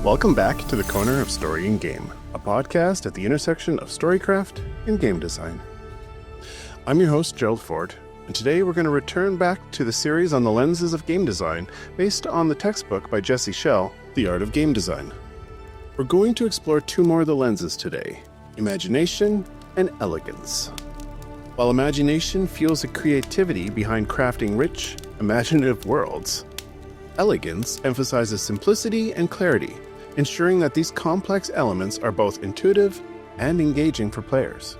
Welcome back to the Corner of Story and Game, a podcast at the intersection of storycraft and game design. I'm your host, Gerald Ford, and today we're going to return back to the series on the lenses of game design based on the textbook by Jesse Schell, The Art of Game Design. We're going to explore two more of the lenses today, imagination and elegance. While imagination fuels the creativity behind crafting rich, imaginative worlds, elegance emphasizes simplicity and clarity, ensuring that these complex elements are both intuitive and engaging for players.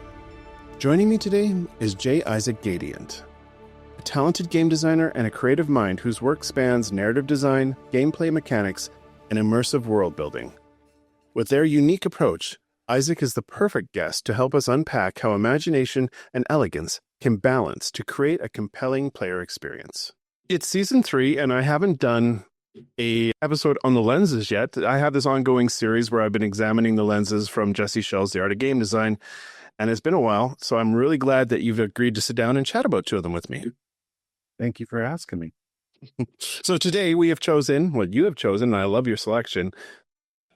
Joining me today is J. Isaac Gadient, a talented game designer and a creative mind whose work spans narrative design, gameplay mechanics, and immersive world building. With their unique approach, Isaac is the perfect guest to help us unpack how imagination and elegance can balance to create a compelling player experience. It's season 3, and I haven't done an episode on the lenses yet. I have this ongoing series where I've been examining the lenses from Jesse Schell's The Art of Game Design, and it's been a while, so I'm really glad that you've agreed to sit down and chat about two of them with me. Thank you for asking me. So today we have chosen, what you have chosen, and I love your selection,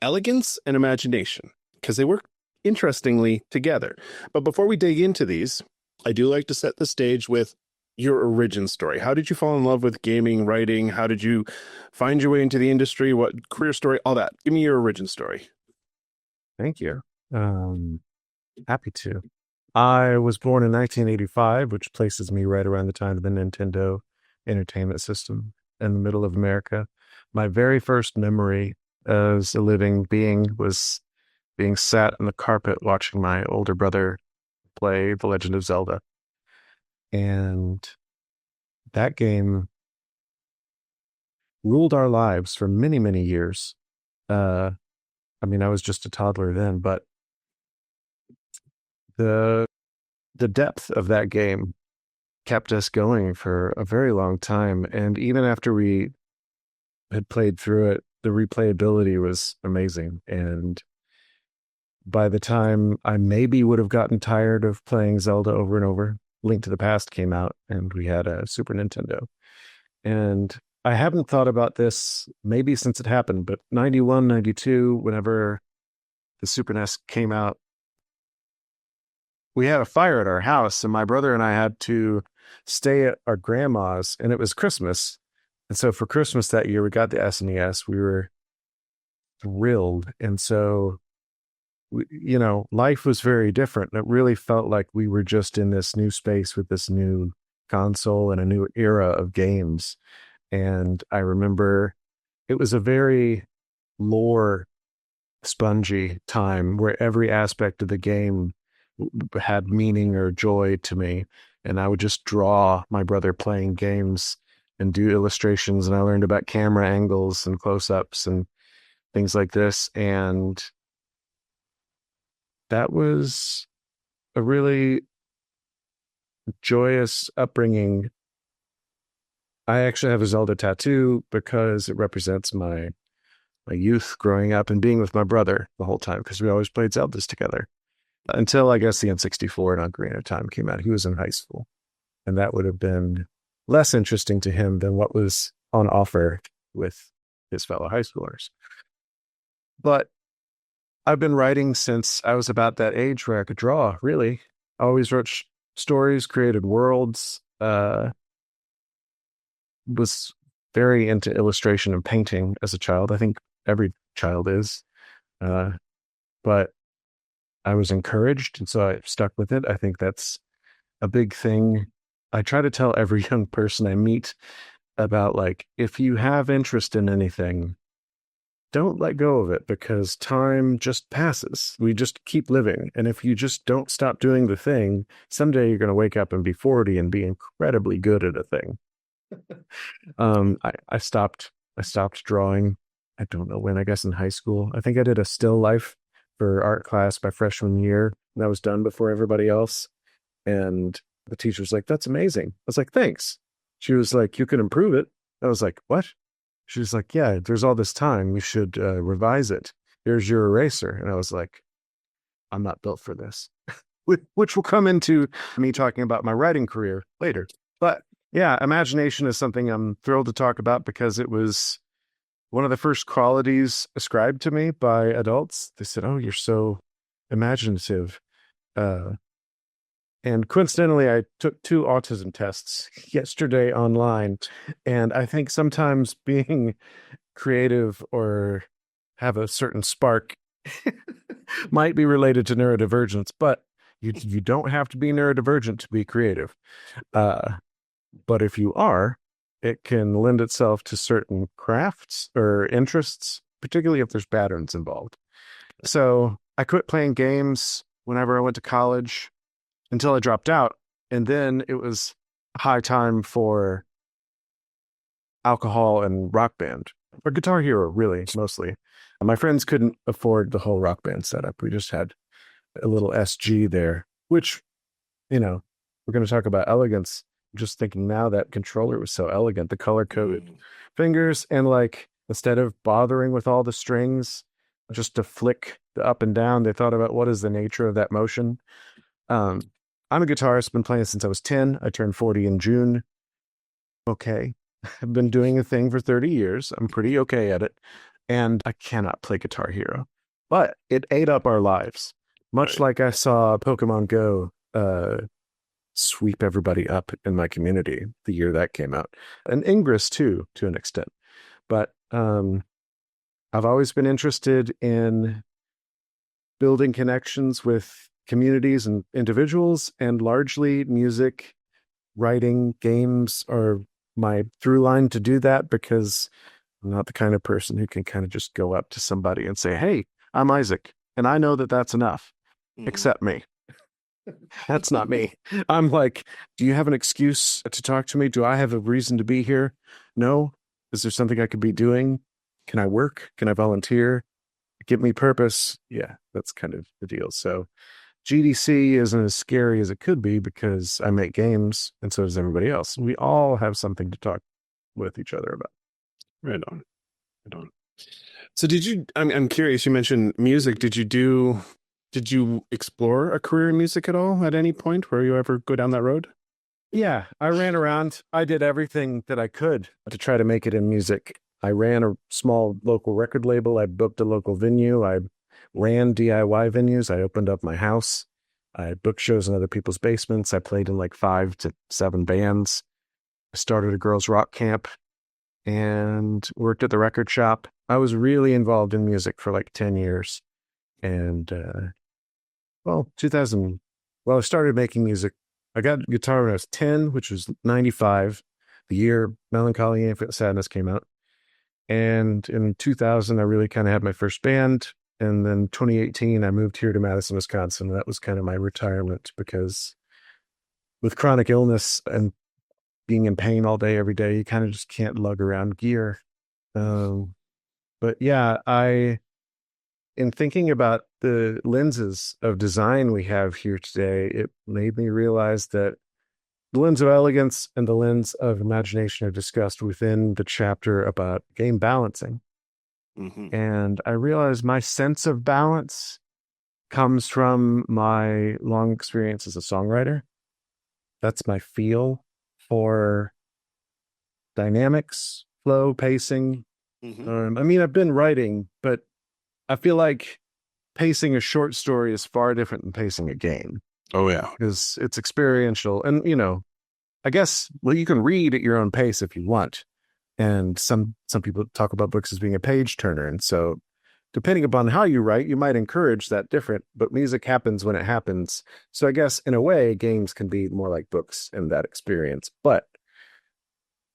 elegance and imagination, because they work interestingly together. But before we dig into these, I do like to set the stage with your origin story. How did you fall in love with gaming, writing? How did you find your way into the industry? What career story? All that. Give me your origin story. Thank you. Happy to. I was born in 1985, which places me right around the time of the Nintendo Entertainment System in the middle of America. My very first memory as a living being was being sat on the carpet watching my older brother play The Legend of Zelda. And that game ruled our lives for many, many years. I was just a toddler then, but the depth of that game kept us going for a very long time. And even after we had played through it, the replayability was amazing. And by the time I maybe would have gotten tired of playing Zelda over and over, Link to the Past came out and we had a Super Nintendo. And I haven't thought about this maybe since it happened, but 91, 92, whenever the Super NES came out, we had a fire at our house and my brother and I had to stay at our grandma's, and it was Christmas. And so for Christmas that year, we got the SNES. We were thrilled. And so, life was very different. It really felt like we were just in this new space with this new console and a new era of games. And I remember it was a very lore spongy time where every aspect of the game had meaning or joy to me. And I would just draw my brother playing games and do illustrations. And I learned about camera angles and close-ups and things like this. And that was a really joyous upbringing. I actually have a Zelda tattoo because it represents my youth growing up and being with my brother the whole time, because we always played Zeldas together. Until, I guess, the N64 and Ocarina of Time came out. He was in high school. And that would have been less interesting to him than what was on offer with his fellow high schoolers. But I've been writing since I was about that age where I could draw, really. I always wrote stories, created worlds, was very into illustration and painting as a child. I think every child is. But I was encouraged, and so I stuck with it. I think that's a big thing. I try to tell every young person I meet about, if you have interest in anything, don't let go of it, because time just passes. We just keep living. And if you just don't stop doing the thing, someday you're going to wake up and be 40 and be incredibly good at a thing. I stopped drawing. I don't know when, I guess in high school. I think I did a still life for art class by freshman year. And that was done before everybody else. And the teacher was like, "That's amazing." I was like, "Thanks." She was like, "You can improve it." I was like, "What?" She was like, "Yeah, there's all this time. You should revise it. Here's your eraser." And I was like, "I'm not built for this," which will come into me talking about my writing career later. But yeah, imagination is something I'm thrilled to talk about because it was one of the first qualities ascribed to me by adults. They said, "Oh, you're so imaginative." Uh, and coincidentally, I took 2 autism tests yesterday online. And I think sometimes being creative or have a certain spark might be related to neurodivergence, but you don't have to be neurodivergent to be creative. But if you are, it can lend itself to certain crafts or interests, particularly if there's patterns involved. So I quit playing games whenever I went to college until I dropped out. And then it was high time for alcohol and Rock Band, or Guitar Hero, really, mostly. My friends couldn't afford the whole Rock Band setup. We just had a little SG there, which, we're going to talk about elegance. Just thinking now, that controller was so elegant, the color coded fingers, and like instead of bothering with all the strings, just to flick the up and down, they thought about what is the nature of that motion. I'm a guitarist, been playing since I was 10. I turned 40 in June. Okay. I've been doing a thing for 30 years. I'm pretty okay at it. And I cannot play Guitar Hero. But it ate up our lives. Much like I saw Pokemon Go sweep everybody up in my community the year that came out. And Ingress too, to an extent. But I've always been interested in building connections with communities and individuals, and largely music, writing, games are my through line to do that, because I'm not the kind of person who can kind of just go up to somebody and say, "Hey, I'm Isaac, and I know that that's enough." Accept me. That's not me. I'm like, do you have an excuse to talk to me? Do I have a reason to be here? No. Is there something I could be doing? Can I work? Can I volunteer? Give me purpose. Yeah, that's kind of the deal. So GDC isn't as scary as it could be because I make games, and so does everybody else. We all have something to talk with each other about. Right on. Right on. So I'm curious, you mentioned music. Did you explore a career in music at all at any point? Where you ever go down that road? Yeah, I ran around. I did everything that I could to try to make it in music. I ran a small local record label. I booked a local venue. I ran DIY venues. I opened up my house. I booked shows in other people's basements. I played in like 5 to 7 bands. I started a girls' rock camp and worked at the record shop. I was really involved in music for like 10 years. And, I started making music. I got a guitar when I was 10, which was 95, the year Melancholy and Infinite Sadness came out. And in 2000, I really kind of had my first band. And then 2018, I moved here to Madison, Wisconsin. That was kind of my retirement, because with chronic illness and being in pain all day, every day, you kind of just can't lug around gear. But yeah, in thinking about the lenses of design we have here today, it made me realize that the lens of elegance and the lens of imagination are discussed within the chapter about game balancing. Mm-hmm. And I realized my sense of balance comes from my long experience as a songwriter. That's my feel for dynamics, flow, pacing. Mm-hmm. I've been writing, but I feel like pacing a short story is far different than pacing a game. Oh, yeah. Because it's experiential. And, I guess, you can read at your own pace if you want. And some people talk about books as being a page turner. And so depending upon how you write, you might encourage that different, but music happens when it happens. So I guess in a way, games can be more like books in that experience, but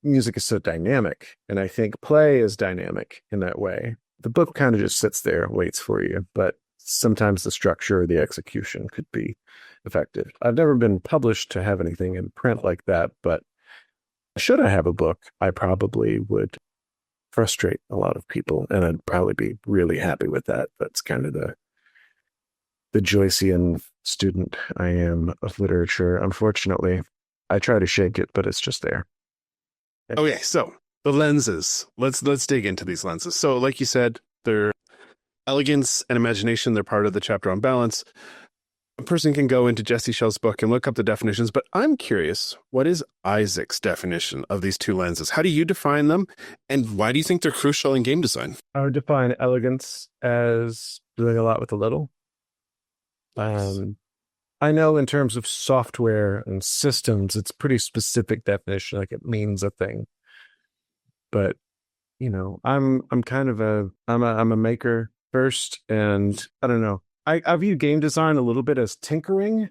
music is so dynamic. And I think play is dynamic in that way. The book kind of just sits there and waits for you, but sometimes the structure or the execution could be effective. I've never been published to have anything in print like that, but should I have a book, I probably would frustrate a lot of people, and I'd probably be really happy with that. That's kind of the Joycean student I am of literature. Unfortunately, I try to shake it, but it's just there. Okay, so the lenses. Let's dig into these lenses. So, like you said, they're elegance and imagination. They're part of the chapter on balance. a person can go into Jesse Schell's book and look up the definitions, but I'm curious, what is Isaac's definition of these two lenses? How do you define them, and why do you think they're crucial in game design? I would define elegance as doing a lot with a little. Nice. I know in terms of software and systems, it's pretty specific definition, like it means a thing. But I'm kind of I'm a maker first, and I don't know. I view game design a little bit as tinkering,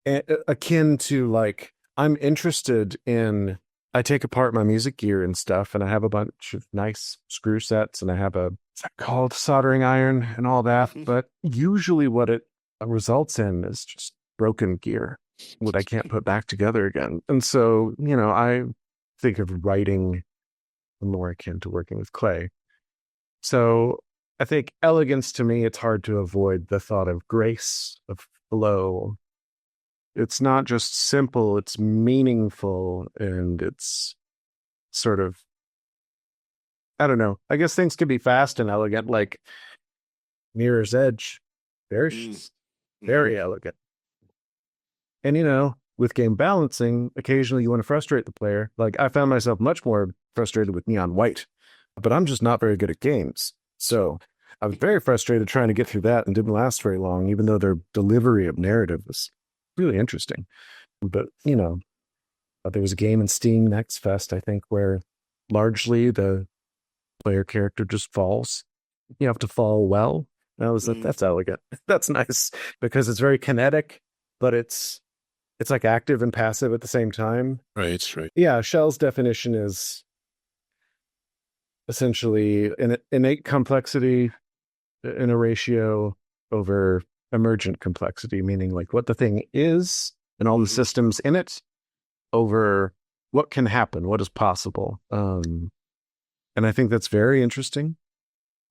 akin to like I'm interested in. I take apart my music gear and stuff, and I have a bunch of nice screw sets, and I have what's that called, soldering iron and all that. But usually, what it results in is just broken gear that I can't put back together again. And so, I think of writing more akin to working with clay. So I think elegance, to me, it's hard to avoid the thought of grace, of flow. It's not just simple, it's meaningful, and it's sort of, I don't know. I guess things can be fast and elegant, like Mirror's Edge. Very, very elegant. And, with game balancing, occasionally you want to frustrate the player. Like I found myself much more frustrated with Neon White, but I'm just not very good at games. So I was very frustrated trying to get through that and didn't last very long, even though their delivery of narrative was really interesting. But, there was a game in Steam Next Fest, I think, where largely the player character just falls. You have to fall well. And I was like, that's elegant. That's nice because it's very kinetic, but it's like active and passive at the same time. Right. Yeah, Shell's definition is essentially an innate complexity in a ratio over emergent complexity, meaning like what the thing is and all the systems in it over what can happen, what is possible. And I think that's very interesting.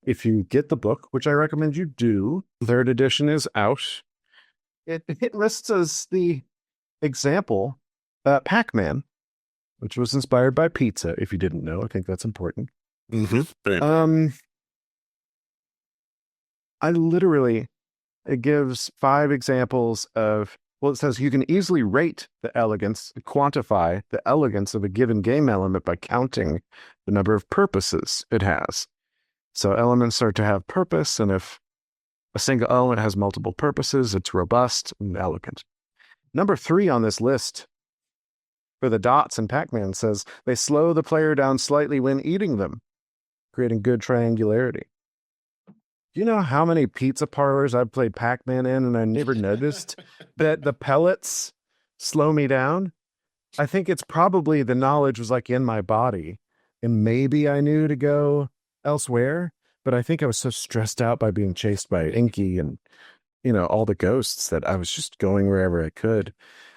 If you get the book, which I recommend you do, third edition is out. It lists as the example Pac-Man, which was inspired by pizza. If you didn't know, I think that's important. I literally, it gives 5 examples of, well, it says you can easily rate the elegance, quantify the elegance of a given game element by counting the number of purposes it has. So elements are to have purpose, and if a single element has multiple purposes, it's robust and elegant. Number 3 on this list for the dots in Pac-Man says they slow the player down slightly when eating them, creating good triangularity. Do you know how many pizza parlors I've played Pac-Man in and I never noticed that the pellets slow me down? I think it's probably the knowledge was like in my body, and maybe I knew to go elsewhere, but I think I was so stressed out by being chased by Inky and all the ghosts that I was just going wherever I could.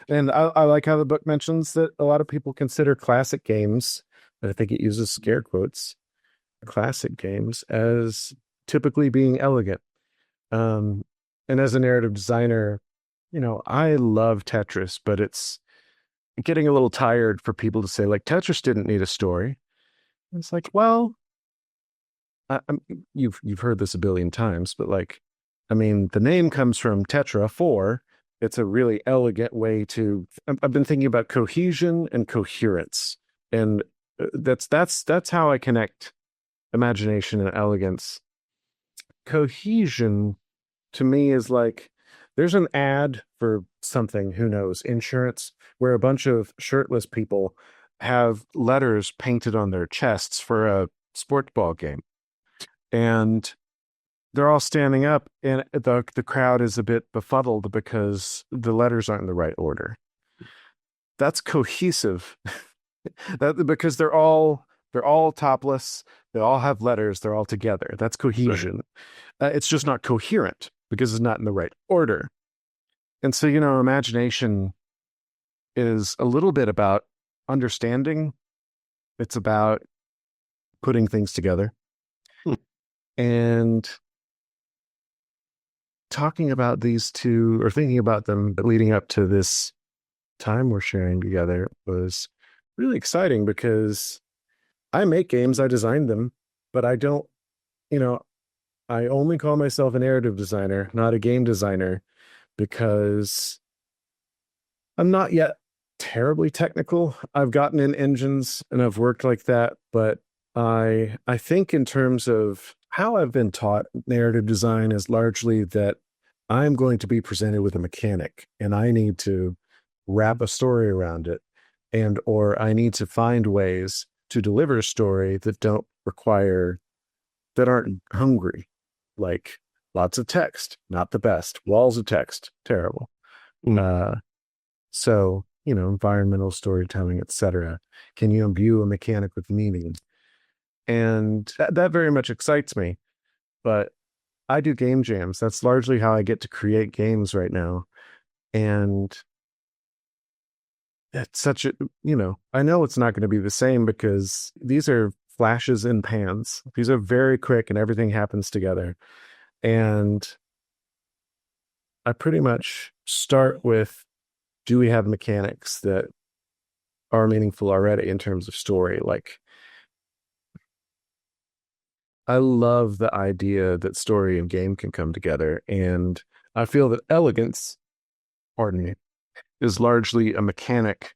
And I like how the book mentions that a lot of people consider classic games, and I think it uses scare quotes, classic games, as typically being elegant. And as a narrative designer, I love Tetris, but it's getting a little tired for people to say like Tetris didn't need a story. And it's like, well, you've heard this a billion times, but the name comes from tetra, 4. It's a really elegant way to. I've been thinking about cohesion and coherence, and that's how I connect imagination and elegance. Cohesion to me is like there's an ad for something, who knows, insurance, where a bunch of shirtless people have letters painted on their chests for a sports ball game, and they're all standing up, and the crowd is a bit befuddled because the letters aren't in the right order. That's cohesive. Because they're all topless, they all have letters, they're all together. That's cohesion. Right. It's just not coherent because it's not in the right order. And so, imagination is a little bit about understanding. It's about putting things together. And talking about these two, or thinking about them leading up to this time we're sharing together, was really exciting because I make games, I design them, but I don't, I only call myself a narrative designer, not a game designer, because I'm not yet terribly technical. I've gotten in engines and I've worked like that, but I think in terms of how I've been taught narrative design is largely that I'm going to be presented with a mechanic and I need to wrap a story around it, and or I need to find ways to deliver a story that aren't hungry, like lots of text, not the best, walls of text, terrible. So, environmental storytelling, etc. Can you imbue a mechanic with meaning? And that very much excites me. But I do game jams. That's largely how I get to create games right now. And it's such a, I know it's not going to be the same because these are flashes and pans. These are very quick and everything happens together. And I pretty much start with, do we have mechanics that are meaningful already in terms of story? Like, I love the idea that story and game can come together. And I feel that Elegance, pardon me, is largely a mechanic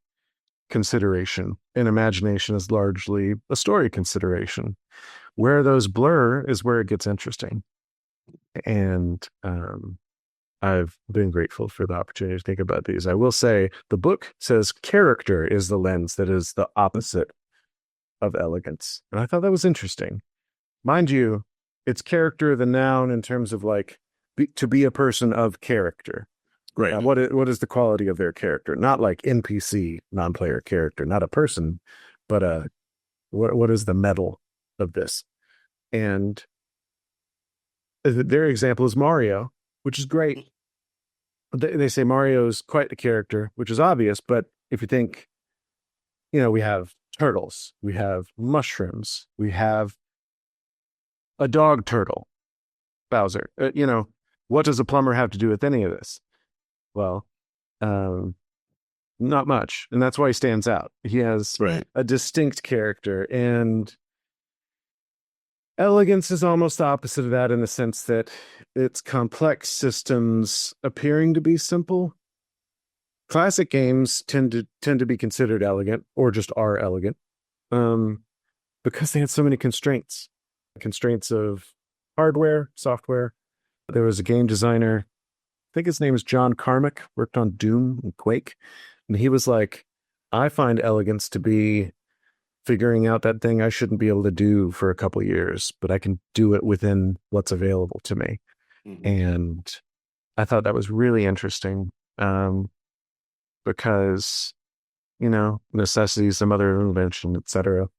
consideration, and imagination is largely a story consideration. Where those blur is where it gets interesting. And I've been grateful for the opportunity to think about these. I will say the book says character is the lens that is the opposite of elegance. And I thought that was interesting. Mind you, it's character, the noun, in terms of like to be a person of character. Right. What is the quality of their character? Not like NPC, non-player character, not a person, but what is the metal of this? And their example is Mario, which is great. They say Mario's quite the character, which is obvious, but if you think, we have turtles, we have mushrooms, we have a dog turtle, Bowser. What does a plumber have to do with any of this? Well, not much. And that's why he stands out. He has a distinct character, and Elegance is almost the opposite of that in the sense that it's complex systems appearing to be simple. Classic games tend to be considered elegant, or just are elegant, because they had so many constraints of hardware, software. There was a game designer, I think his name is John Carmack, worked on Doom and Quake, and he was like, I find elegance to be figuring out that thing I shouldn't be able to do for a couple of years, but I can do it within what's available to me. Mm-hmm. And I thought that was really interesting, because, necessity is the mother of invention, etc.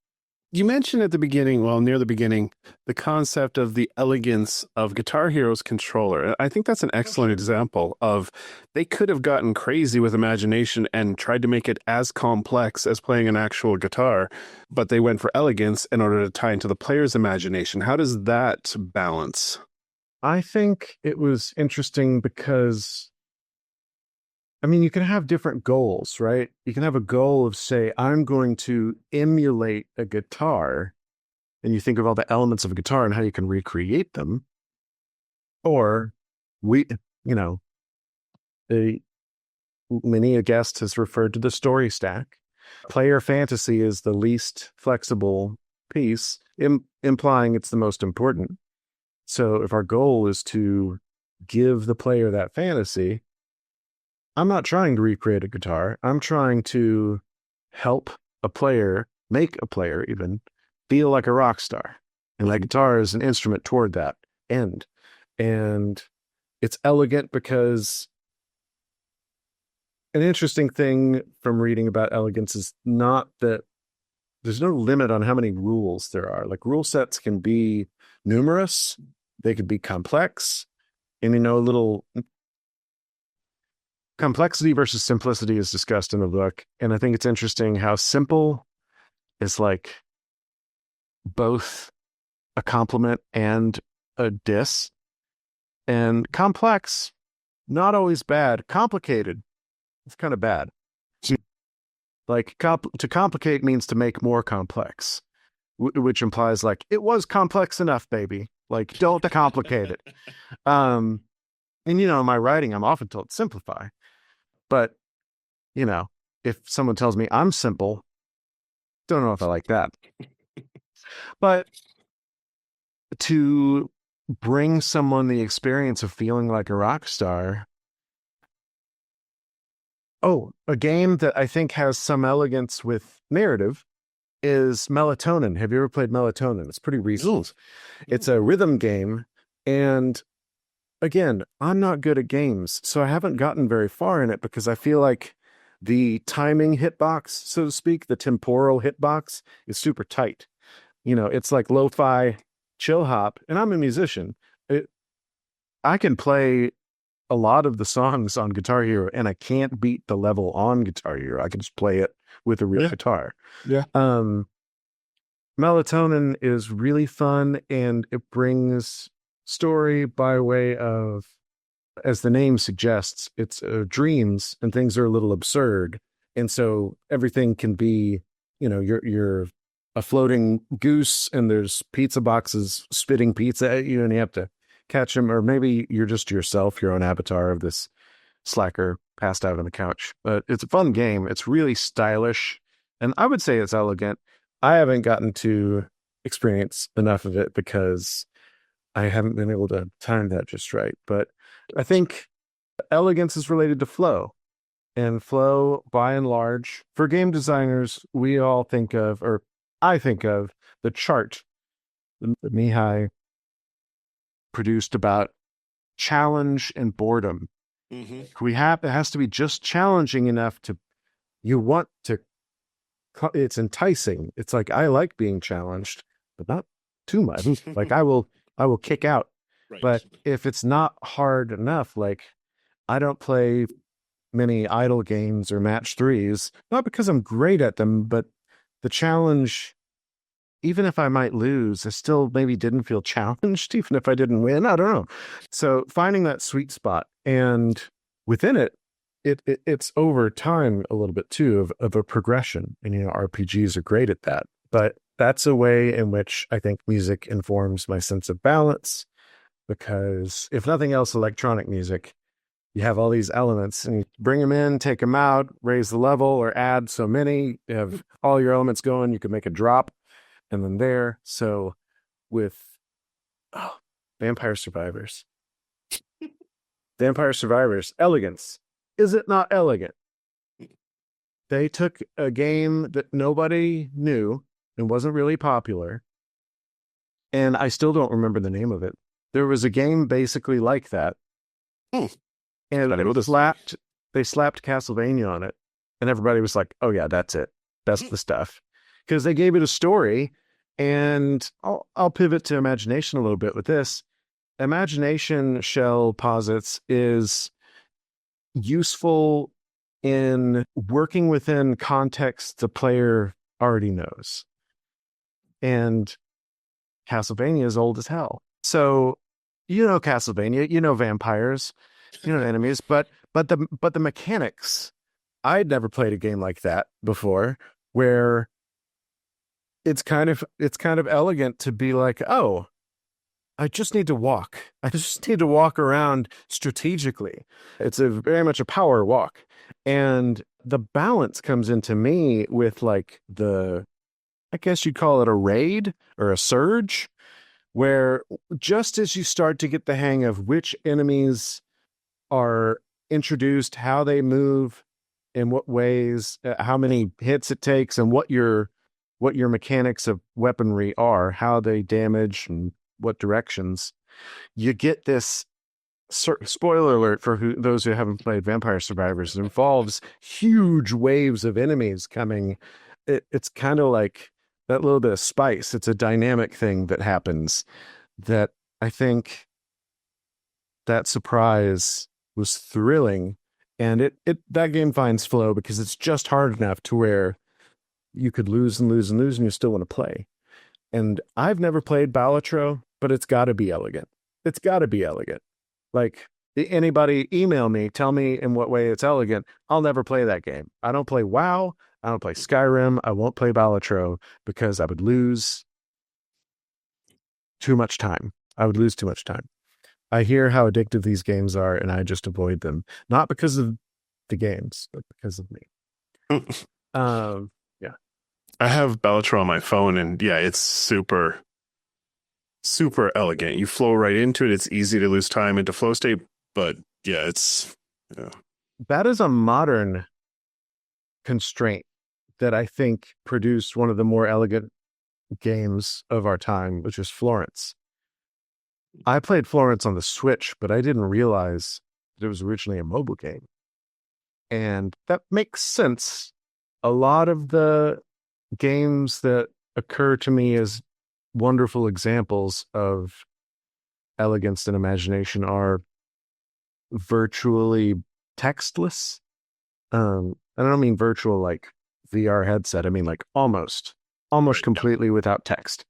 You mentioned at the beginning, near the beginning, the concept of the elegance of Guitar Hero's controller. I think that's an excellent example of they could have gotten crazy with imagination and tried to make it as complex as playing an actual guitar, but they went for elegance in order to tie into the player's imagination. How does that balance? I think it was interesting because, you can have different goals, right? You can have a goal of, say, I'm going to emulate a guitar, and you think of all the elements of a guitar and how you can recreate them. Or many a guest has referred to the story stack. Player fantasy is the least flexible piece, implying it's the most important. So if our goal is to give the player that fantasy, I'm not trying to recreate a guitar. I'm trying to help a player, make a player even, feel like a rock star. And that guitar is an instrument toward that end. And it's elegant because an interesting thing from reading about elegance is not that there's no limit on how many rules there are. Like, rule sets can be numerous, they could be complex, and a little complexity versus simplicity is discussed in the book. And I think it's interesting how simple is like both a compliment and a diss. And complex, not always bad. Complicated, it's kind of bad. Like, to complicate means to make more complex, which implies like, it was complex enough, baby. Like, don't complicate it. And, in my writing, I'm often told simplify. But, you know, if someone tells me I'm simple, don't know if I like that. But to bring someone the experience of feeling like a rock star. Oh, a game that I think has some elegance with narrative is Melatonin. Have you ever played Melatonin? It's pretty recent. It's a rhythm game. And again, I'm not good at games, so I haven't gotten very far in it because I feel like the timing hitbox, so to speak, the temporal hitbox is super tight. It's like lo-fi chill hop, and I'm a musician. I can play a lot of the songs on Guitar Hero, and I can't beat the level on Guitar Hero. I can just play it with a real guitar. Yeah. Melatonin is really fun, and it brings story by way of, as the name suggests, it's dreams, and things are a little absurd. And so everything can be, you're a floating goose, and there's pizza boxes spitting pizza at you, and you have to catch them. Or maybe you're just yourself, your own avatar of this slacker passed out on the couch. But it's a fun game. It's really stylish, and I would say it's elegant. I haven't gotten to experience enough of it because I haven't been able to time that just right. But I think elegance is related to flow. And flow, by and large, for game designers, we all think of, or I think of, the chart that Mihai produced about challenge and boredom. Mm-hmm. It has to be just challenging enough you want to, it's enticing. It's like, I like being challenged, but not too much. Like I will kick out. Right. But if it's not hard enough, like I don't play many idle games or match threes, not because I'm great at them, but the challenge, even if I might lose, I still maybe didn't feel challenged, even if I didn't win. I don't know. So finding that sweet spot, and within it's over time a little bit too of a progression. And RPGs are great at that. But that's a way in which I think music informs my sense of balance, because if nothing else, electronic music, you have all these elements and you bring them in, take them out, raise the level or add so many, you have all your elements going, you can make a drop and then there. So with Vampire Survivors, Elegance. Is it not elegant? They took a game that nobody knew and wasn't really popular, and I still don't remember the name of it. There was a game basically like that. And they slapped Castlevania on it, and everybody was like, oh yeah, that's it. That's the stuff. Because they gave it a story, and I'll pivot to imagination a little bit with this. Imagination, Shell posits, is useful in working within context the player already knows. And Castlevania is old as hell. So, Castlevania, vampires, enemies, but the mechanics. I'd never played a game like that before, where it's kind of elegant to be like, oh, I just need to walk. I just need to walk around strategically. It's very much a power walk. And the balance comes into me with like I guess you'd call it a raid or a surge, where just as you start to get the hang of which enemies are introduced, how they move, in what ways, how many hits it takes, and what your mechanics of weaponry are, how they damage and what directions, you get this. Spoiler alert for those who haven't played Vampire Survivors. It involves huge waves of enemies coming. It's kind of like that little bit of spice. It's a dynamic thing that happens that I think that surprise was thrilling. And that game finds flow because it's just hard enough to where you could lose and lose and lose and you still want to play. And I've never played Balatro, but it's got to be elegant. It's got to be elegant. Like, anybody email me, tell me in what way it's elegant. I'll never play that game. I don't play WoW. I don't play Skyrim. I won't play Balatro because I would lose too much time. I hear how addictive these games are, and I just avoid them. Not because of the games, but because of me. Yeah. I have Bellatrix on my phone, and yeah, it's super, super elegant. You flow right into it. It's easy to lose time into flow state, but yeah, yeah. That is a modern constraint that I think produced one of the more elegant games of our time, which is Florence. I played Florence on the Switch, but I didn't realize that it was originally a mobile game. And that makes sense. A lot of the games that occur to me as wonderful examples of elegance and imagination are virtually textless. I don't mean virtual like VR headset. I mean like almost Right, yeah. completely without text,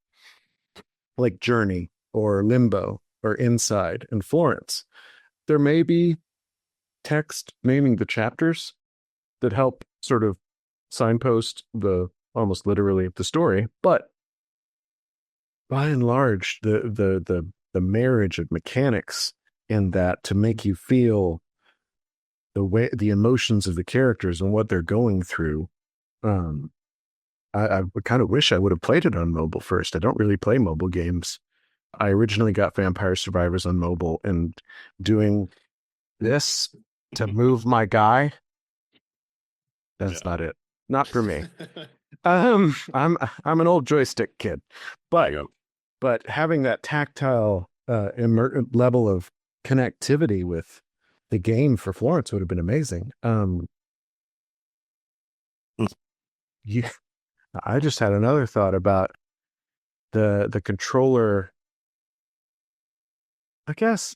like Journey or Limbo or Inside and Florence. There may be text naming the chapters that help sort of signpost the almost literally the story, but by and large, the marriage of mechanics in that to make you feel the emotions of the characters and what they're going through. Um, I kind of wish I would have played it on mobile first. I don't really play mobile games. I originally got Vampire Survivors on mobile, and doing this to move my guy, that's Yeah. not it. Not for me. I'm an old joystick kid, There but you having that tactile level of connectivity with the game for Florence would have been amazing. go. Yeah, I just had another thought about the controller. I guess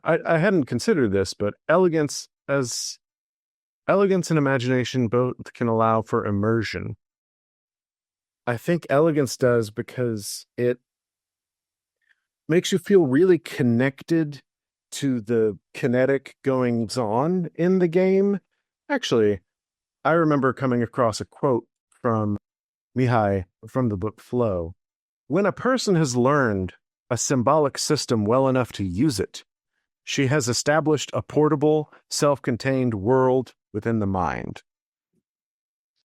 I hadn't considered this, but elegance and imagination both can allow for immersion. I think elegance does because it makes you feel really connected to the kinetic goings on in the game. Actually, I remember coming across a quote from Mihai from the book Flow. When a person has learned a symbolic system well enough to use it, she has established a portable, self-contained world within the mind.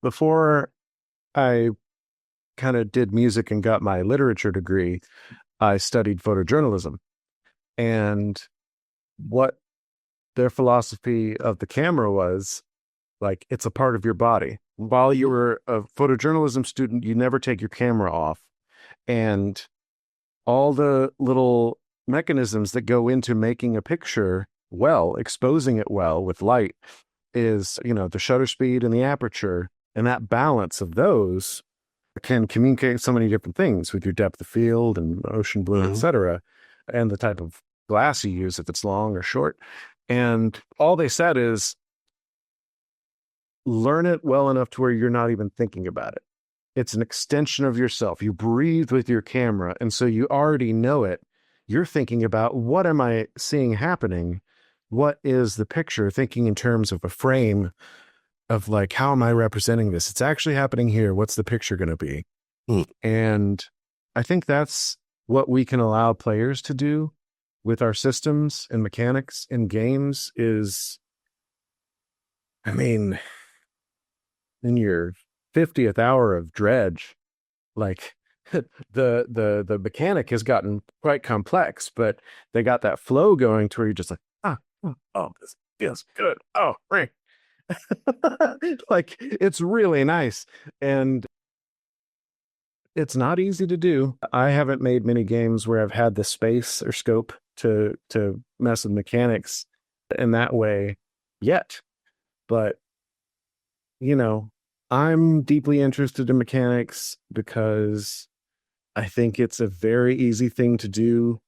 Before I kind of did music and got my literature degree, I studied photojournalism. And what their philosophy of the camera was, like, it's a part of your body. While you were a photojournalism student, you never take your camera off. And all the little mechanisms that go into making a picture well, exposing it well with light is, the shutter speed and the aperture. And that balance of those can communicate so many different things with your depth of field and ocean blue, etc., and the type of glass you use, if it's long or short. And all they said is learn it well enough to where you're not even thinking about it. It's an extension of yourself. You breathe with your camera, and so you already know it. You're thinking about, what am I seeing happening? What is the picture? Thinking in terms of a frame of, like, how am I representing this? It's actually happening here. What's the picture going to be? And I think that's what we can allow players to do with our systems and mechanics in games is, I mean, in your 50th hour of dredge, like the mechanic has gotten quite complex, but they got that flow going to where you're just like, this feels good. Oh, right. Like, it's really nice. And it's not easy to do. I haven't made many games where I've had the space or scope to mess with mechanics in that way yet. But, I'm deeply interested in mechanics because I think it's a very easy thing to do,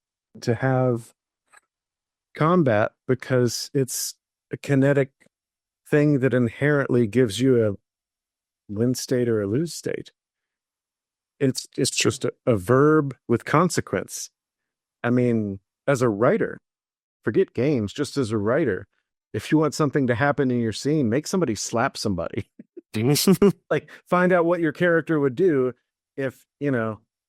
to have combat, because it's a kinetic thing that inherently gives you a win state or a lose state. It's just a verb with consequence. I mean, as a writer, forget games, just as a writer, if you want something to happen in your scene, make somebody slap somebody. Like, find out what your character would do if,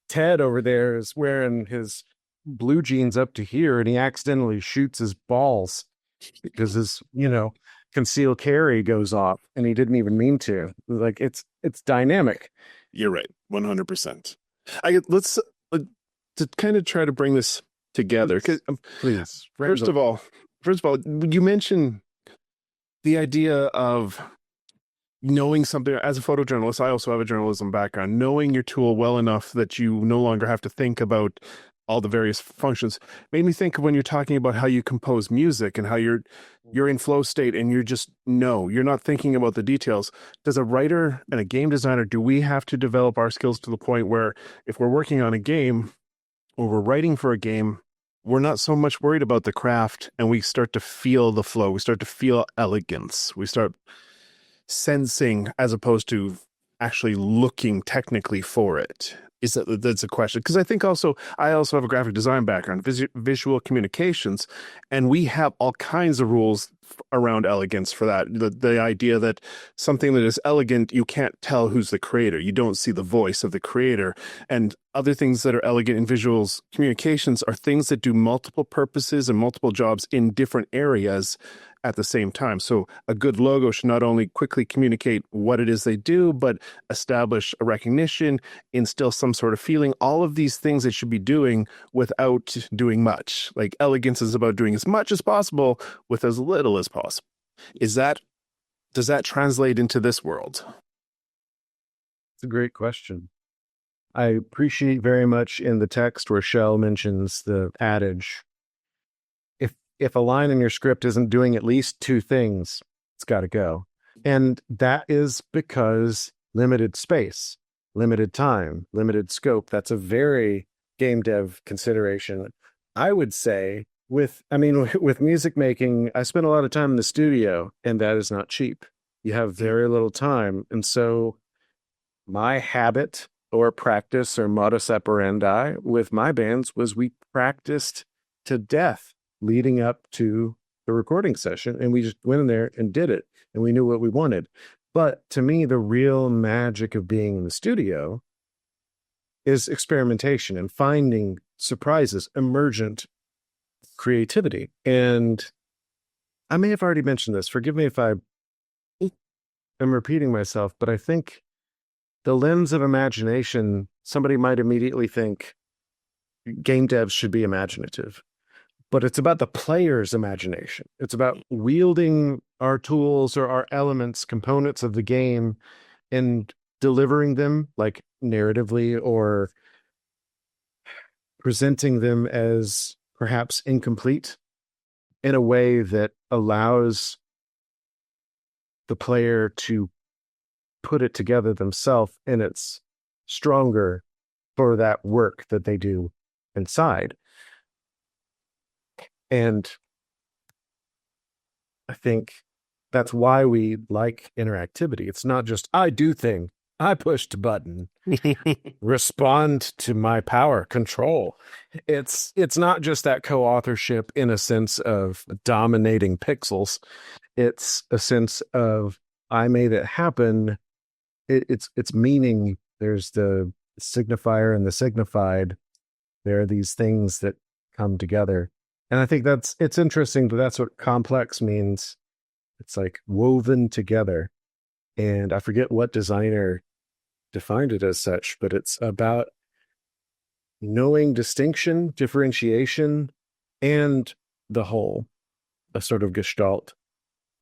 Ted over there is wearing his blue jeans up to here and he accidentally shoots his balls because his, concealed carry goes off and he didn't even mean to. Like it's dynamic. You're right, 100%. Let's to kind of try to bring this together. Please. First of all, you mentioned the idea of knowing something. As a photojournalist, I also have a journalism background. Knowing your tool well enough that you no longer have to think about all the various functions made me think of when you're talking about how you compose music and how you're in flow state and you're not thinking about the details. Does a writer and a game designer, do we have to develop our skills to the point where if we're working on a game or we're writing for a game, we're not so much worried about the craft and we start to feel the flow, we start to feel elegance, we start sensing as opposed to actually looking technically for it? That's a question, because I also have a graphic design background, visual communications, and we have all kinds of rules around elegance for that. The idea that something that is elegant, you can't tell who's the creator. You don't see the voice of the creator. And other things that are elegant in visuals communications are things that do multiple purposes and multiple jobs in different areas at the same time. So a good logo should not only quickly communicate what it is they do, but establish a recognition, instill some sort of feeling. All of these things they should be doing without doing much. Like elegance is about doing as much as possible with as little as possible. Does that translate into this world? It's a great question. I appreciate very much in the text where Shell mentions the adage, if a line in your script isn't doing at least two things, it's got to go. And that is because limited space, limited time, limited scope. That's a very game dev consideration. I would say with music making, I spend a lot of time in the studio, and that is not cheap. You have very little time. And so my habit or practice or modus operandi with my bands was we practiced to death leading up to the recording session, and we just went in there and did it, and we knew what we wanted. But to me, the real magic of being in the studio is experimentation and finding surprises, emergent creativity. And I may have already mentioned this, forgive me if I am repeating myself, but I think the lens of imagination, somebody might immediately think game devs should be imaginative. But it's about the player's imagination. It's about wielding our tools or our elements, components of the game, and delivering them like narratively or presenting them as perhaps incomplete in a way that allows the player to put it together themselves, and it's stronger for that work that they do inside. And I think that's why we like interactivity. It's not just, I do thing, I pushed a button, respond to my power, control. It's not just that co-authorship in a sense of dominating pixels. It's a sense of, I made it happen. It's meaning. There's the signifier and the signified. There are these things that come together. And I think it's interesting that that's what complex means. It's like woven together. And I forget what designer defined it as such, but it's about knowing distinction, differentiation, and the whole, a sort of gestalt,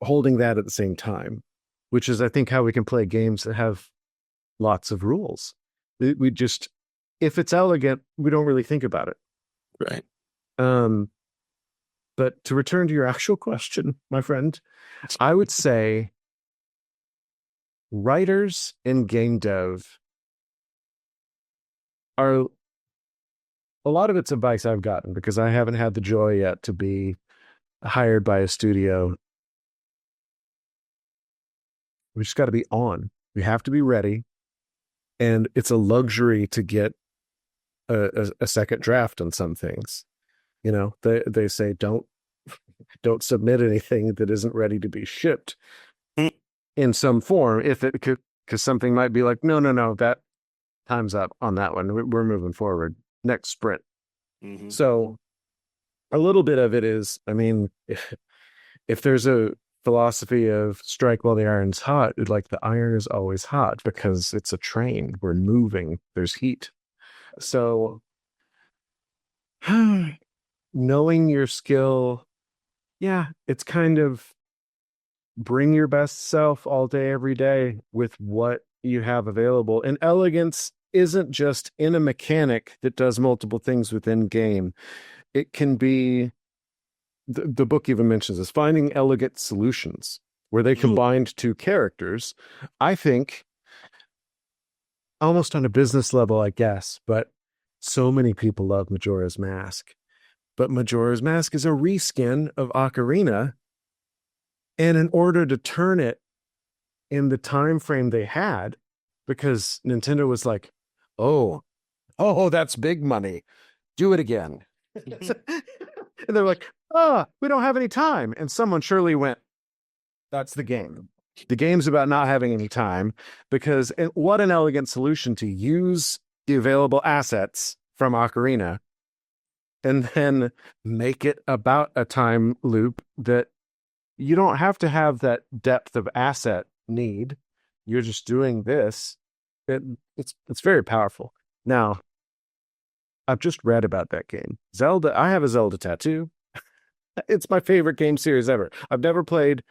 holding that at the same time, which is, I think, how we can play games that have lots of rules. We just, if it's elegant, we don't really think about it. Right. But to return to your actual question, my friend, I would say writers in game dev are, a lot of it's advice I've gotten because I haven't had the joy yet to be hired by a studio. We just got to be on. We have to be ready. And it's a luxury to get a second draft on some things. You know, they say don't submit anything that isn't ready to be shipped in some form. If it could, because something might be like, no, that time's up on that one. We're moving forward. Next sprint. Mm-hmm. So a little bit of it is, I mean, if there's a philosophy of strike while the iron's hot, like the iron is always hot because it's a train. We're moving. There's heat. So knowing your skill, yeah, it's kind of bring your best self all day, every day with what you have available. And elegance isn't just in a mechanic that does multiple things within game. It can be, the book even mentions this, finding elegant solutions where they combined two characters. I think almost on a business level, I guess, but so many people love Majora's Mask. But Majora's Mask is a reskin of Ocarina. And in order to turn it in the time frame they had, because Nintendo was like, oh, that's big money. Do it again. And they're like, we don't have any time. And someone surely went, that's the game. The game's about not having any time, because what an elegant solution to use the available assets from Ocarina and then make it about a time loop that you don't have to have that depth of asset need. You're just doing this. It's very powerful. Now, I've just read about that game. Zelda, I have a Zelda tattoo. It's my favorite game series ever. I've never played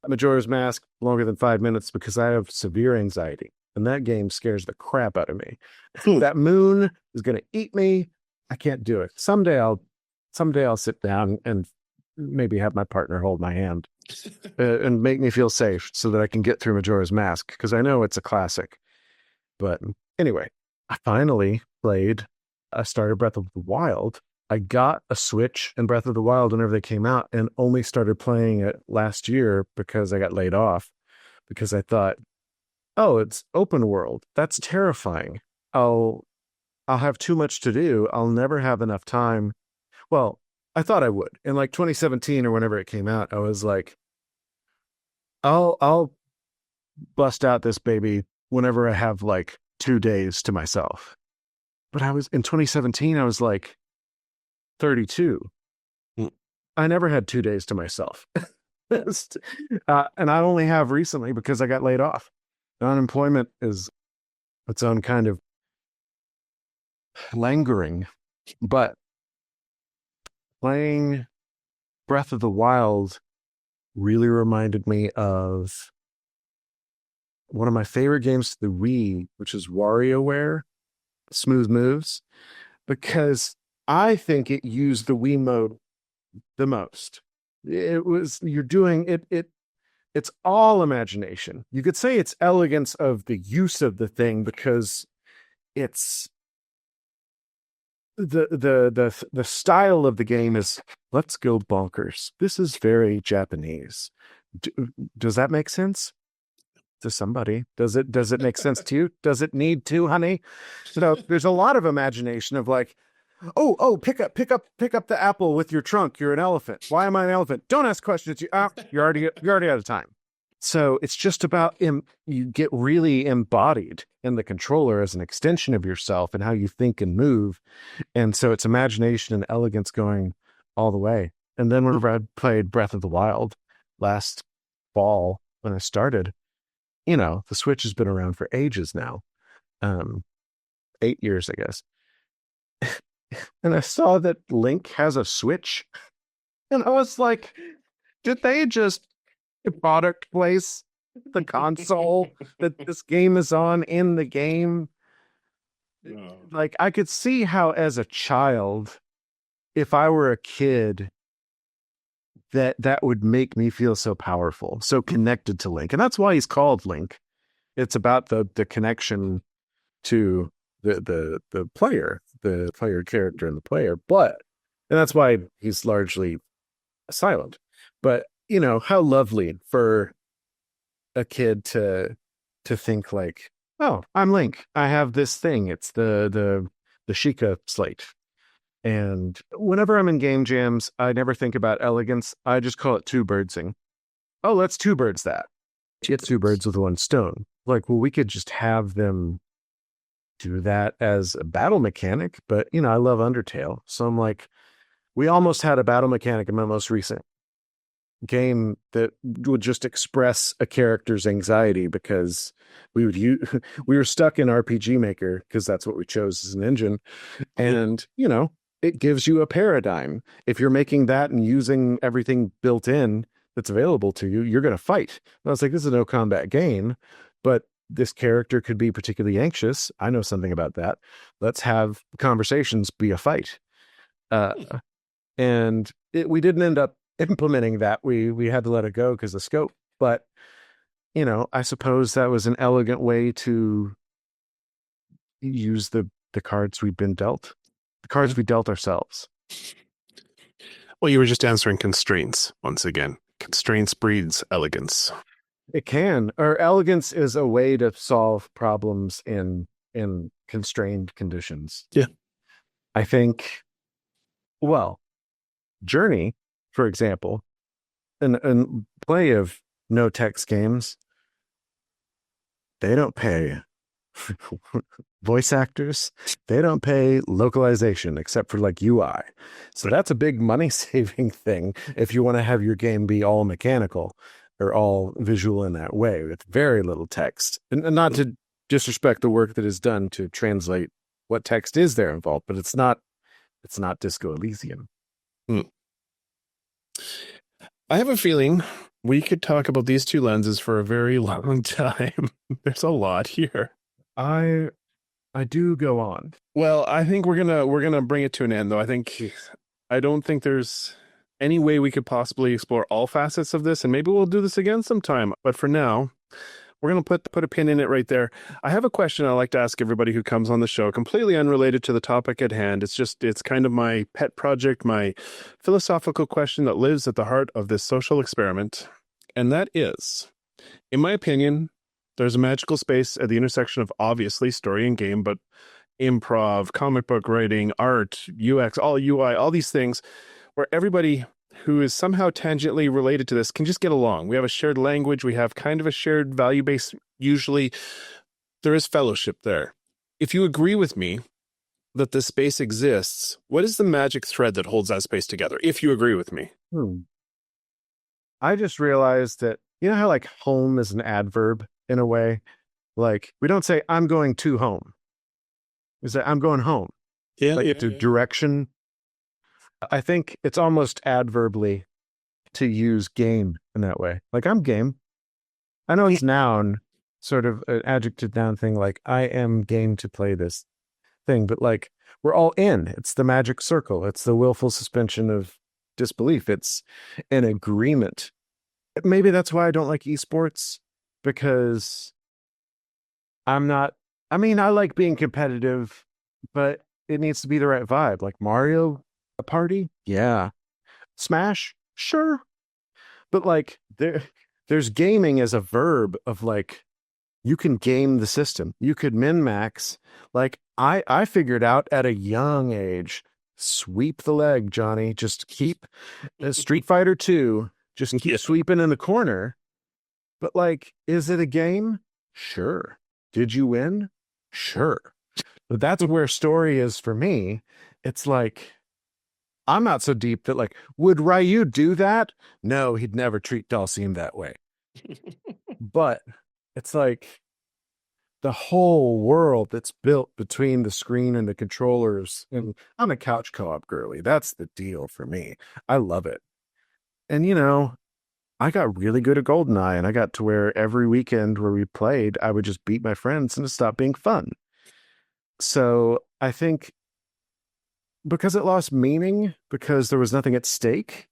Majora's Mask longer than 5 minutes because I have severe anxiety. And that game scares the crap out of me. That moon is going to eat me. I can't do it. Someday I'll sit down and maybe have my partner hold my hand and make me feel safe so that I can get through Majora's Mask, because I know it's a classic. But anyway, I started Breath of the Wild. I got a Switch and Breath of the Wild whenever they came out, and only started playing it last year because I got laid off, because I thought, oh, it's open world. That's terrifying. I'll have too much to do. I'll never have enough time. Well, I thought I would. In like 2017 or whenever it came out, I was like, I'll bust out this baby whenever I have like 2 days to myself. But I was in 2017, I was like 32. I never had 2 days to myself. And I only have recently because I got laid off. Unemployment is its own kind of languoring. But playing Breath of the Wild really reminded me of one of my favorite games to the Wii, which is WarioWare, Smooth Moves, because I think it used the Wii mode the most. You're doing it. It's all imagination. You could say it's elegance of the use of the thing, because it's the style of the game is, let's go bonkers. This is very Japanese. Does that make sense to somebody? Does it make sense to you? Does it need to, honey? So there's a lot of imagination of like, oh, pick up the apple with your trunk. You're an elephant. Why am I an elephant? Don't ask questions. You're already out of time. So it's just about you get really embodied in the controller as an extension of yourself and how you think and move. And so it's imagination and elegance going all the way. And then whenever I played Breath of the Wild last fall when I started, the Switch has been around for ages now. 8 years, I guess. And I saw that Link has a Switch. And I was like, did they just product place the console that this game is on in the game? No. Like, I could see how as a child, if I were a kid, that would make me feel so powerful, so connected to Link. And that's why he's called Link. It's about the connection to the player character and the player. And that's why he's largely silent. But how lovely for a kid to think like, oh, I'm Link. I have this thing. It's the Sheikah slate. And whenever I'm in game jams, I never think about elegance. I just call it two birdsing. Oh, let's two birds that. Get two birds with one stone. Like, well, we could just have them do that as a battle mechanic, but I love Undertale. So I'm like, we almost had a battle mechanic in my most recent game that would just express a character's anxiety because we would use, we were stuck in RPG Maker because that's what we chose as an engine. And, it gives you a paradigm. If you're making that and using everything built in that's available to you, you're going to fight. And I was like, this is a no combat game, but this character could be particularly anxious. I know something about that. Let's have conversations be a fight. And we didn't end up implementing that. We had to let it go because of scope. But, I suppose that was an elegant way to use the cards we've been dealt. The cards we dealt ourselves. Well, you were just answering constraints once again. Constraints breeds elegance. It can. Or elegance is a way to solve problems in constrained conditions. Yeah. I think, well, Journey, for example, and play of no text games, they don't pay voice actors. They don't pay localization except for like UI. So that's a big money saving thing if you want to have your game be all mechanical or all visual in that way with very little text. And not to disrespect the work that is done to translate what text is there involved, but it's not Disco Elysium. I have a feeling we could talk about these two lenses for a very long time. There's a lot here. I do go on. Well, I think we're gonna bring it to an end, though. I don't think there's any way we could possibly explore all facets of this, and maybe we'll do this again sometime. But for now, we're gonna put a pin in it right there. I have a question I like to ask everybody who comes on the show, completely unrelated to the topic at hand. It's kind of my pet project, my philosophical question that lives at the heart of this social experiment, and that is, in my opinion, there's a magical space at the intersection of obviously story and game, but improv, comic book writing, art, UX, all UI, all these things where everybody who is somehow tangentially related to this can just get along. We have a shared language. We have kind of a shared value base. Usually there is fellowship there. If you agree with me that this space exists, what is the magic thread that holds that space together? If you agree with me. I just realized that, how like home is an adverb in a way? Like we don't say I'm going to home. We say I'm going home. Yeah. Like the direction. I think it's almost adverbly to use game in that way. Like I'm game. I know it's noun, sort of an adjective noun thing, like I am game to play this thing, but like we're all in. It's the magic circle. It's the willful suspension of disbelief. It's an agreement. Maybe that's why I don't like esports, because I like being competitive, but it needs to be the right vibe. Like Mario Party, yeah. Smash, sure. But like there's gaming as a verb of like you can game the system. You could min-max. Like I figured out at a young age, sweep the leg, Johnny. Just keep Street Fighter 2, just keep sweeping in the corner. But like, is it a game? Sure. Did you win? Sure. But that's where story is for me. It's like, I'm not so deep that like, would Ryu do that? No, he'd never treat Dalsim that way. But it's like the whole world that's built between the screen and the controllers. And I'm a couch co-op girly. That's the deal for me. I love it. And I got really good at GoldenEye, and I got to where every weekend where we played, I would just beat my friends and it stopped being fun. So I think because it lost meaning, because there was nothing at stake,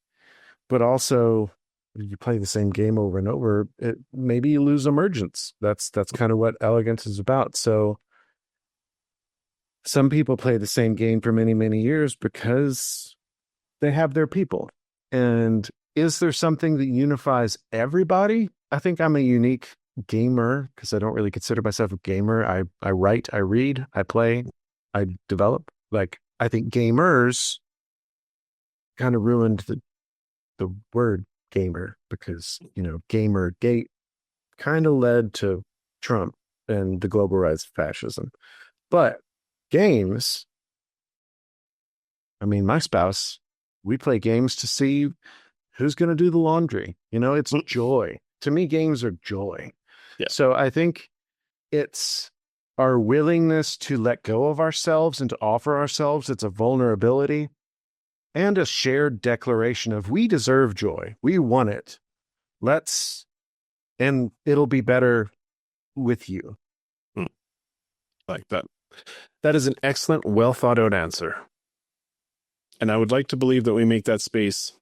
but also you play the same game over and over, maybe you lose emergence. That's kind of what Elegance is about. So some people play the same game for many, many years because they have their people. And is there something that unifies everybody? I think I'm a unique gamer because I don't really consider myself a gamer. I write, I read, I play, I develop. Like, I think gamers kind of ruined the word gamer because, Gamergate kind of led to Trump and the global rise of fascism. But games, I mean, my spouse, we play games to see who's going to do the laundry. It's joy. To me, games are joy. Yeah. So I think it's our willingness to let go of ourselves and to offer ourselves. It's a vulnerability and a shared declaration of we deserve joy. We want it. And it'll be better with you. Like that. That is an excellent, well thought out answer. And I would like to believe that we make that space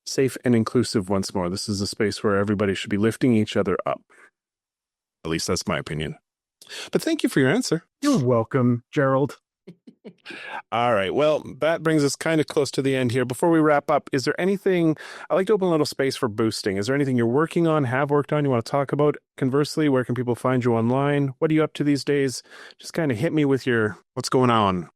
safe and inclusive once more. This is a space where everybody should be lifting each other up. At least that's my opinion. But thank you for your answer. You're welcome, Gerald. All right. Well, that brings us kind of close to the end here. Before we wrap up, is there anything, I like to open a little space for boosting. Is there anything you're working on, have worked on, you want to talk about? Conversely, where can people find you online? What are you up to these days? Just kind of hit me with your, what's going on?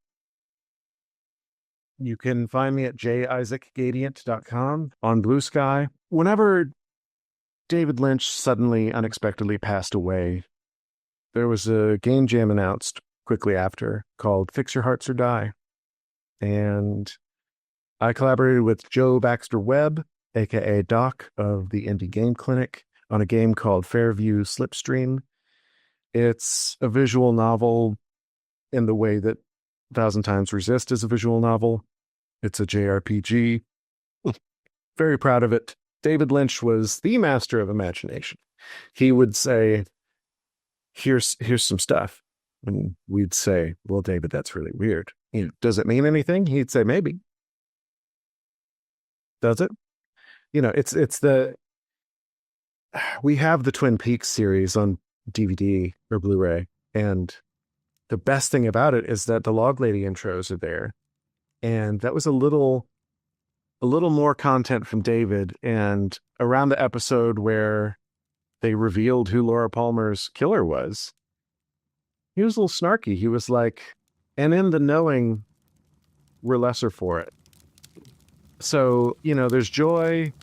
You can find me at jisaacgadient.com on Blue Sky. Whenever David Lynch suddenly, unexpectedly passed away, there was a game jam announced quickly after called Fix Your Hearts or Die. And I collaborated with Joe Baxter Webb, aka Doc of the Indie Game Clinic, on a game called Fairview Slipstream. It's a visual novel in the way that Thousand Times Resist is a visual novel. It's a JRPG. Very proud of it. David Lynch was the master of imagination. He would say, here's some stuff. And we'd say, well, David, that's really weird. Does it mean anything? He'd say, maybe. Does it? We have the Twin Peaks series on DVD or Blu-ray. And the best thing about it is that the Log Lady intros are there. And that was a little more content from David. And around the episode where they revealed who Laura Palmer's killer was, he was a little snarky. He was like, and in the knowing, we're lesser for it. So, there's joy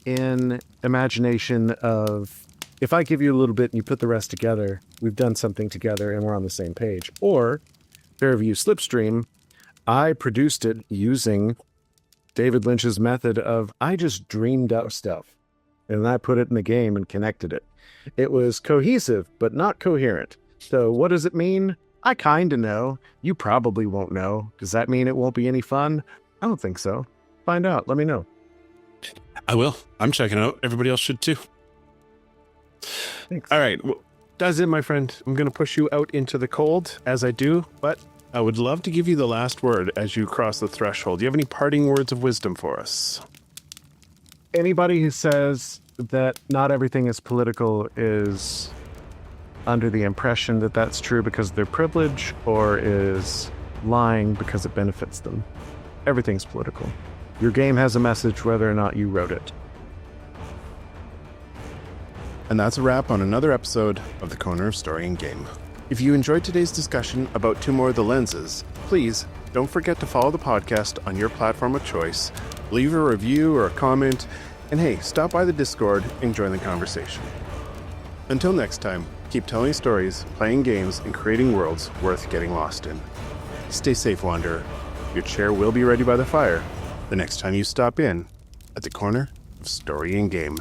in imagination of, if I give you a little bit and you put the rest together, we've done something together and we're on the same page. Or Fairview Slipstream, I produced it using David Lynch's method of, I just dreamed up stuff and I put it in the game and connected it. It was cohesive, but not coherent. So what does it mean? I kind of know. You probably won't know. Does that mean it won't be any fun? I don't think so. Find out. Let me know. I will. I'm checking out. Everybody else should too. Thanks. All right. Well, that's it, my friend. I'm going to push you out into the cold as I do, but I would love to give you the last word as you cross the threshold. Do you have any parting words of wisdom for us? Anybody who says that not everything is political is under the impression that that's true because of their privilege or is lying because it benefits them. Everything's political. Your game has a message whether or not you wrote it. And that's a wrap on another episode of The Corner of Story and Game. If you enjoyed today's discussion about two more of the lenses, please don't forget to follow the podcast on your platform of choice, leave a review or a comment, and hey, stop by the Discord and join the conversation. Until next time, keep telling stories, playing games, and creating worlds worth getting lost in. Stay safe, Wanderer. Your chair will be ready by the fire the next time you stop in at the Corner of Story and Game.